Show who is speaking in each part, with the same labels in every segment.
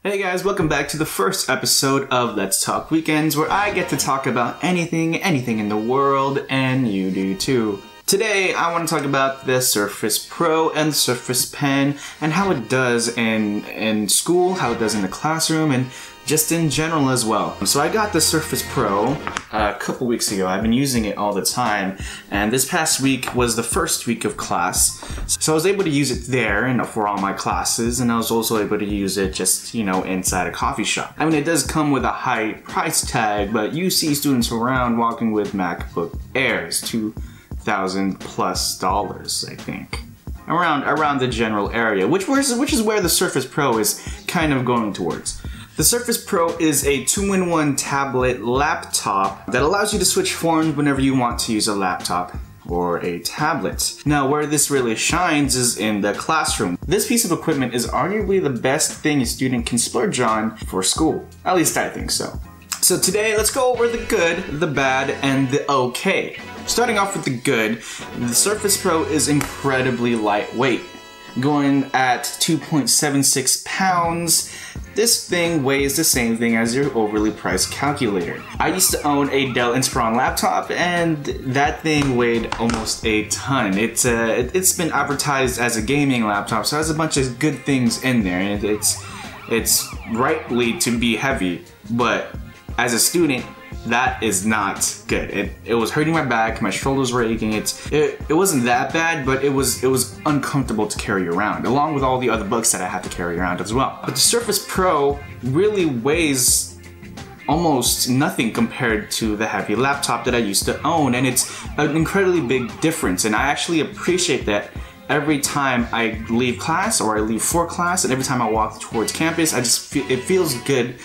Speaker 1: Hey guys, welcome back to the first episode of Let's Talk Weekends, where I get to talk about anything in the world, and you do too. Today, I want to talk about the Surface Pro and the Surface Pen, and how it does in school, how it does in the classroom, and just in general as well. So I got the Surface Pro a couple weeks ago. I've been using it all the time, and this past week was the first week of class. So I was able to use it there and for all my classes, and I was also able to use it just, inside a coffee shop. I mean, it does come with a high price tag, but you see students around walking with MacBook Airs, $2,000+ I think. Around the general area, which is where the Surface Pro is kind of going towards. The Surface Pro is a 2-in-1 tablet laptop that allows you to switch forms whenever you want to use a laptop or a tablet. Now, where this really shines is in the classroom. This piece of equipment is arguably the best thing a student can splurge on for school. At least I think so. So today, let's go over the good, the bad, and the okay. Starting off with the good, the Surface Pro is incredibly lightweight. Going at 2.76 pounds, this thing weighs the same thing as your overly priced calculator. I used to own a Dell Inspiron laptop, and that thing weighed almost a ton. It's been advertised as a gaming laptop, so it has a bunch of good things in there, and it's rightly to be heavy, but as a student, that is not good. It was hurting my back, my shoulders were aching. It wasn't that bad, but it was uncomfortable to carry around, along with all the other books that I had to carry around as well. But the Surface Pro really weighs almost nothing compared to the heavy laptop that I used to own, and it's an incredibly big difference, and I actually appreciate that. Every time I leave class or I leave for class, and every time I walk towards campus, it feels good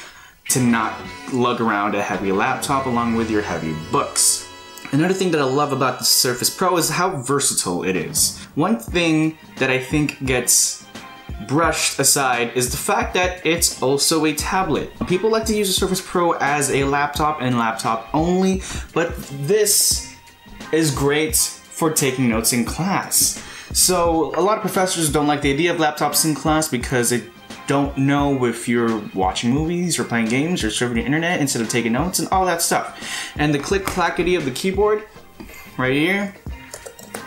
Speaker 1: to not lug around a heavy laptop along with your heavy books. Another thing that I love about the Surface Pro is how versatile it is. One thing that I think gets brushed aside is the fact that it's also a tablet. People like to use the Surface Pro as a laptop and laptop only, but this is great for taking notes in class. So a lot of professors don't like the idea of laptops in class because they don't know if you're watching movies or playing games or surfing the internet instead of taking notes and all that stuff. And the click-clackety of the keyboard right here,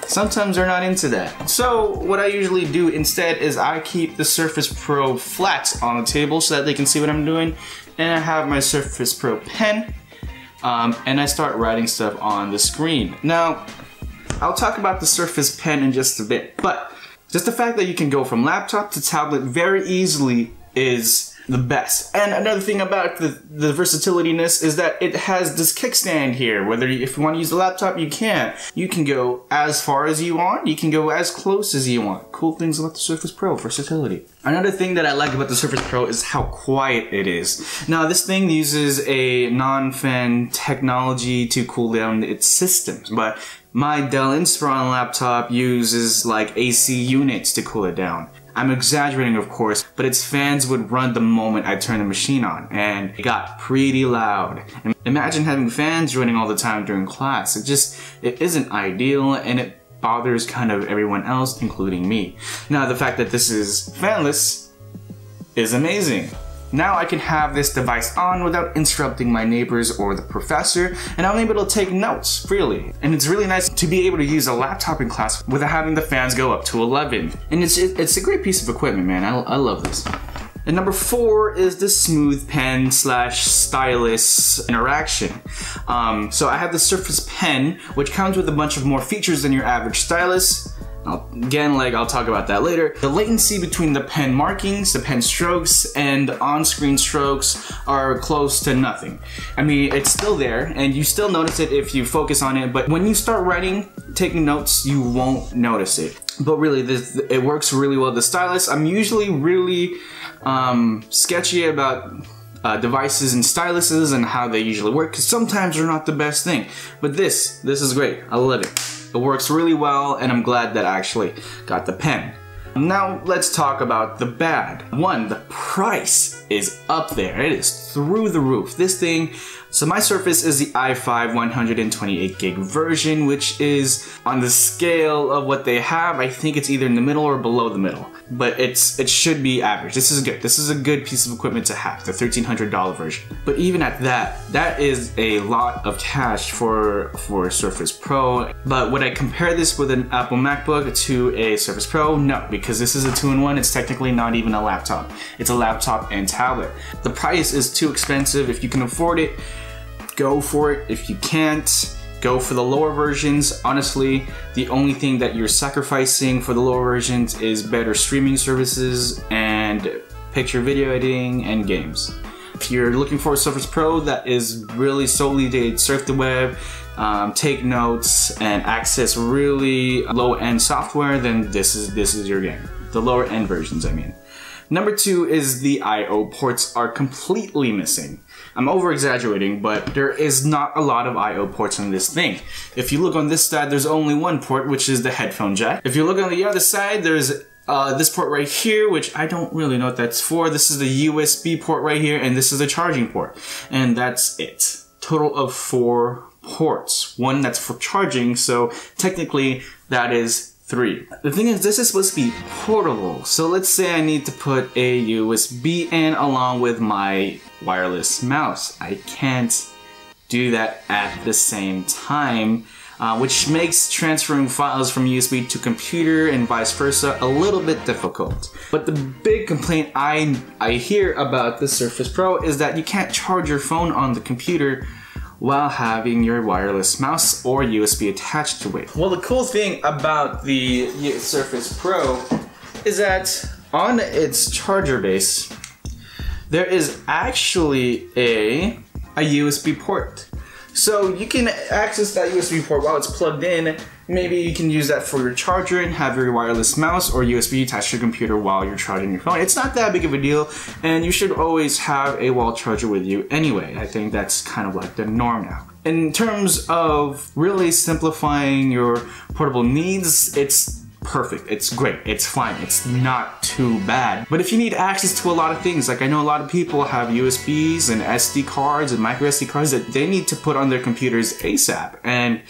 Speaker 1: sometimes they're not into that. So what I usually do instead is I keep the Surface Pro flat on the table so that they can see what I'm doing, and I have my Surface Pro pen, and I start writing stuff on the screen. Now, I'll talk about the Surface Pen in just a bit, but just the fact that you can go from laptop to tablet very easily is the best. And another thing about the versatilitiness is that it has this kickstand here. If you want to use the laptop, you can. You can go as far as you want. You can go as close as you want. Cool things about the Surface Pro, versatility. Another thing that I like about the Surface Pro is how quiet it is. Now, this thing uses a non-fan technology to cool down its systems, but my Dell Inspiron laptop uses like AC units to cool it down. I'm exaggerating, of course, but its fans would run the moment I turned the machine on, and it got pretty loud. And imagine having fans running all the time during class. It isn't ideal, and it bothers kind of everyone else, including me. Now, the fact that this is fanless is amazing. Now I can have this device on without interrupting my neighbors or the professor, and I'm able to take notes freely. And it's really nice to be able to use a laptop in class without having the fans go up to 11. And it's a great piece of equipment, man. I love this. And number 4 is the smooth pen / stylus interaction. So I have the Surface Pen, which comes with a bunch of more features than your average stylus. I'll talk about that later. The latency between the pen markings, the pen strokes, and on-screen strokes are close to nothing. I mean, it's still there, and you still notice it if you focus on it, but when you start writing, taking notes, you won't notice it. But really, it works really well. The stylus, I'm usually really sketchy about devices and styluses and how they usually work, because sometimes they're not the best thing. But this is great. I love it. It works really well, and I'm glad that I actually got the pen. Now let's talk about the bad. 1, the price. is up there. It is through the roof. This thing, so my Surface is the i5 128 gig version, which is on the scale of what they have. I think it's either in the middle or below the middle, but it should be average. This is good. This is a good piece of equipment to have, the $1,300 version. But even at that, that is a lot of cash for a Surface Pro. But would I compare this with an Apple MacBook to a Surface Pro? No, because this is a 2-in-1. It's technically not even a laptop. It's a laptop and tablet. The price is too expensive. If you can afford it, go for it. If you can't, go for the lower versions. Honestly, the only thing that you're sacrificing for the lower versions is better streaming services and picture video editing and games. If you're looking for a Surface Pro that is really solely to surf the web, take notes, and access really low-end software, then this is your game. The lower-end versions, I mean. Number 2 is the I/O ports are completely missing. I'm over-exaggerating, but there is not a lot of I/O ports on this thing. If you look on this side, there's only one port, which is the headphone jack. If you look on the other side, there's this port right here, which I don't really know what that's for. This is the USB port right here, and this is the charging port. And that's it. Total of 4 ports. One that's for charging, so technically that is 3. The thing is, this is supposed to be portable. So let's say I need to put a USB in along with my wireless mouse. I can't do that at the same time, which makes transferring files from USB to computer and vice versa a little bit difficult. But the big complaint I hear about the Surface Pro is that you can't charge your phone on the computer while having your wireless mouse or USB attached to it. Well, the cool thing about the Surface Pro is that on its charger base, there is actually a USB port. So you can access that USB port while it's plugged in. Maybe you can use that for your charger and have your wireless mouse or USB attached to your computer while you're charging your phone. It's not that big of a deal, and you should always have a wall charger with you anyway. I think that's kind of like the norm now. In terms of really simplifying your portable needs, it's perfect. It's great. It's fine. It's not too bad. But if you need access to a lot of things, like I know a lot of people have USBs and SD cards and micro SD cards that they need to put on their computers ASAP, and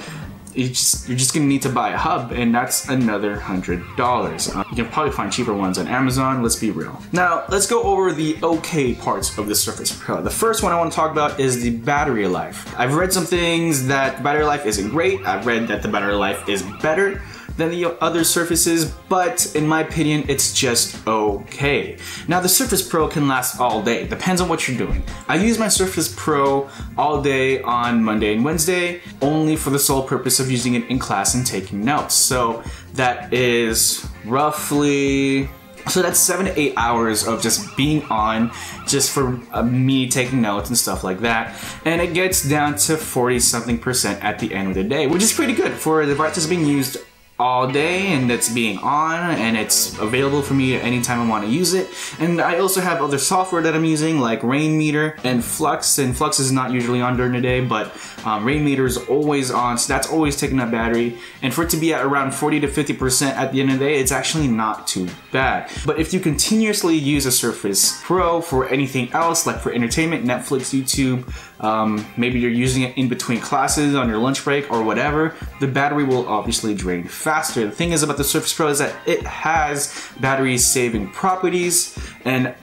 Speaker 1: you're just gonna need to buy a hub, and that's another $100. You can probably find cheaper ones on Amazon, let's be real. Now, let's go over the okay parts of the Surface Pro. The first one I want to talk about is the battery life. I've read some things that the battery life isn't great. I've read that the battery life is better than the other Surfaces, but in my opinion, it's just okay. Now, the Surface Pro can last all day. Depends on what you're doing. I use my Surface Pro all day on Monday and Wednesday, only for the sole purpose of using it in class and taking notes. So that is roughly, so that's 7 to 8 hours of just being on, just for me taking notes and stuff like that. And it gets down to 40-something% at the end of the day, which is pretty good for a device that's being used all day and that's being on, and it's available for me anytime I want to use it. And I also have other software that I'm using, like Rain Meter and Flux is not usually on during the day, but Rain Meter is always on, so that's always taking up battery. And for it to be at around 40 to 50% at the end of the day, it's actually not too bad. But if you continuously use a Surface Pro for anything else, like for entertainment, Netflix, YouTube, maybe you're using it in between classes on your lunch break or whatever, the battery will obviously drain faster. The thing is about the Surface Pro is that it has battery saving properties, and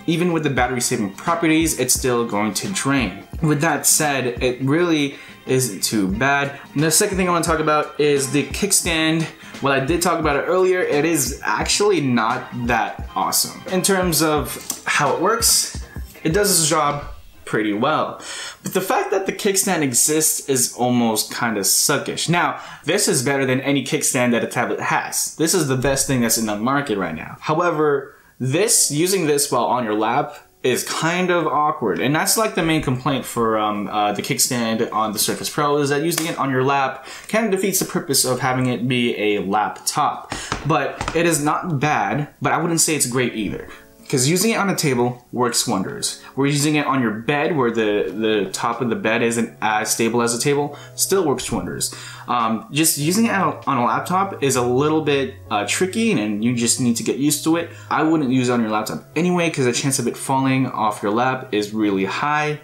Speaker 1: even with the battery saving properties, it's still going to drain. With that said, it really isn't too bad. And the second thing I want to talk about is the kickstand. Well, I did talk about it earlier. It is actually not that awesome. In terms of how it works, it does its job pretty well. But the fact that the kickstand exists is almost kind of suckish. Now, this is better than any kickstand that a tablet has. This is the best thing that's in the market right now. However, using this while on your lap is kind of awkward, and that's like the main complaint for the kickstand on the Surface Pro, is that using it on your lap kind of defeats the purpose of having it be a laptop. But it is not bad, but I wouldn't say it's great either. because using it on a table works wonders. We're using it on your bed where the top of the bed isn't as stable as a table, still works wonders. Just using it on a laptop is a little bit tricky, and you just need to get used to it. I wouldn't use it on your laptop anyway because the chance of it falling off your lap is really high.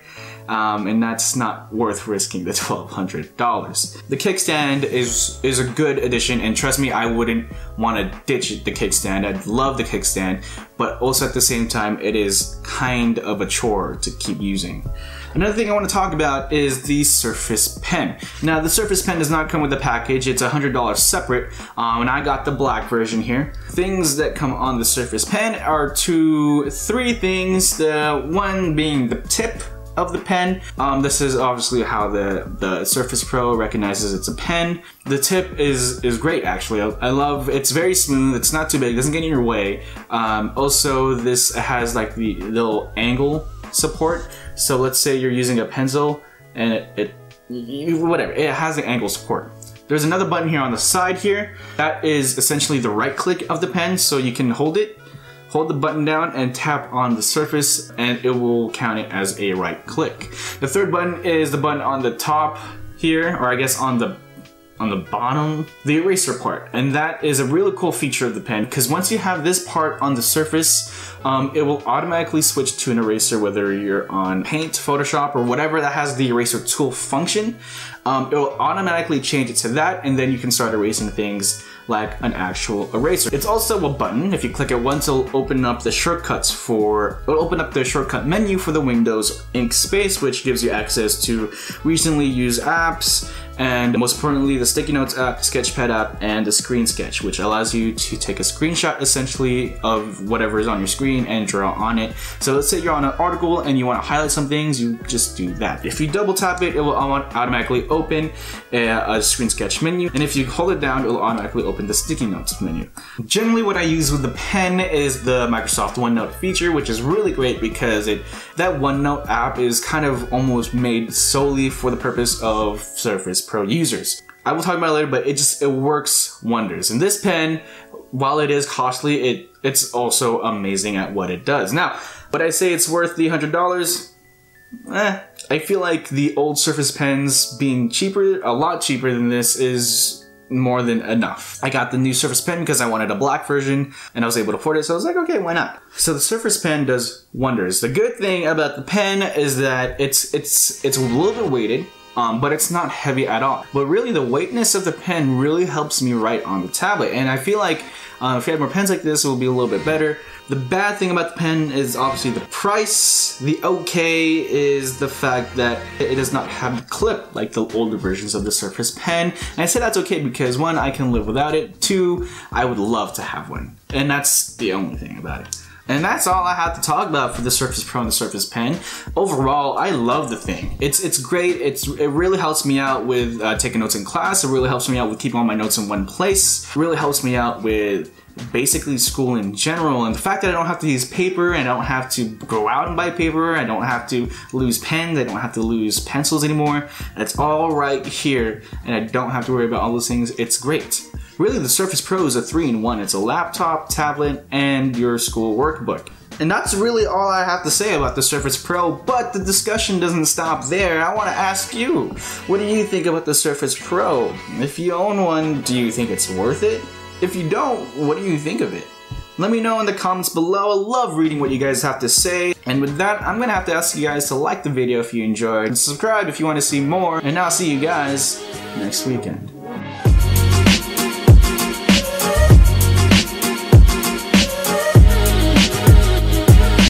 Speaker 1: And that's not worth risking the $1,200. The kickstand is a good addition, and trust me, I wouldn't want to ditch the kickstand. I'd love the kickstand, but also at the same time, it is kind of a chore to keep using. Another thing I want to talk about is the Surface Pen. Now, the Surface Pen does not come with a package. It's $100 separate, and I got the black version here. Things that come on the Surface Pen are three things. The one being the tip of the pen. This is obviously how the Surface Pro recognizes it's a pen. The tip is great, actually. I love, it's very smooth, it's not too big, it doesn't get in your way. Also, this has like the little angle support. So let's say you're using a pencil and whatever, it has an angle support. There's another button here on the side here. That is essentially the right click of the pen, so you can hold the button down and tap on the surface and it will count it as a right click. The third button is the button on the top here, or I guess on the bottom, the eraser part. And that is a really cool feature of the pen, because once you have this part on the surface, it will automatically switch to an eraser, whether you're on Paint, Photoshop, or whatever that has the eraser tool function. It will automatically change it to that, and then you can start erasing things like an actual eraser. It's also a button. If you click it once, it'll open up the shortcut menu for the Windows ink space, which gives you access to recently used apps, and most importantly, the Sticky Notes app, Sketchpad app, and the Screen Sketch, which allows you to take a screenshot essentially of whatever is on your screen and draw on it. So let's say you're on an article and you want to highlight some things, you just do that. If you double tap it, it will automatically open a Screen Sketch menu, and if you hold it down, it will automatically open the Sticky Notes menu. Generally, what I use with the pen is the Microsoft OneNote feature, which is really great because that OneNote app is kind of almost made solely for the purpose of Surface Pro users. I will talk about it later, but it works wonders. And this pen, while it is costly, it's also amazing at what it does. Now, would I say it's worth the $100? I feel like the old Surface pens being cheaper, a lot cheaper than this, is more than enough. I got the new Surface Pen because I wanted a black version and I was able to afford it, so I was like, okay, why not? So the Surface Pen does wonders. The good thing about the pen is that it's a little bit weighted, but it's not heavy at all. But really, the weightness of the pen really helps me write on the tablet, and I feel like if you had more pens like this, it will be a little bit better. The bad thing about the pen is obviously the price. The okay is the fact that it does not have the clip like the older versions of the Surface Pen. And I say that's okay because one, I can live without it. Two, I would love to have one. And that's the only thing about it. And that's all I have to talk about for the Surface Pro and the Surface Pen. Overall, I love the thing. It's great. It really helps me out with taking notes in class. It really helps me out with keeping all my notes in one place. It really helps me out with basically school in general, and the fact that I don't have to use paper, I don't have to go out and buy paper, I don't have to lose pens, I don't have to lose pencils anymore. It's all right here, and I don't have to worry about all those things. It's great. Really, the Surface Pro is a 3-in-1. It's a laptop, tablet, and your school workbook. And that's really all I have to say about the Surface Pro, but the discussion doesn't stop there. I want to ask you, what do you think about the Surface Pro? If you own one, do you think it's worth it? If you don't, what do you think of it? Let me know in the comments below. I love reading what you guys have to say. And with that, I'm gonna have to ask you guys to like the video if you enjoyed, and subscribe if you want to see more, and I'll see you guys next weekend.